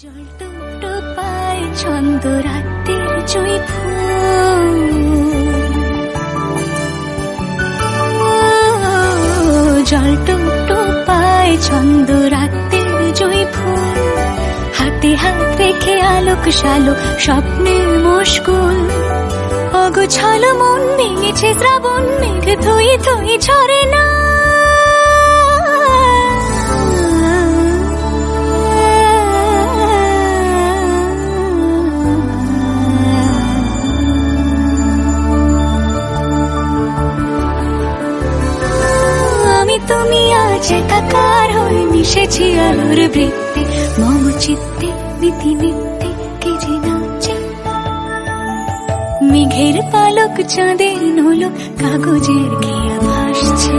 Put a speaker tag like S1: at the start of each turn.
S1: জল টুকটো পায় ছন্দ রাতের জুঁই ফুল, জল টুকটো পায় ছন্দ রাতের জুঁই ফুল, হাতে হাত রেখে আলোক শালো স্বপ্নের মশগুল, অগোছালো মন ভেঙেছে শ্রাবণ মেঘ ধুই ধুই ঝরে না। তুমি আজ একাকার হয়ে মিশেছি আলোর বৃত্তে, মম চিত্তে নীতি নিত্যে কে যে নাচে, মেঘের পালক চাঁদের নোলক কাগজের ঘিয়া ভাসছে।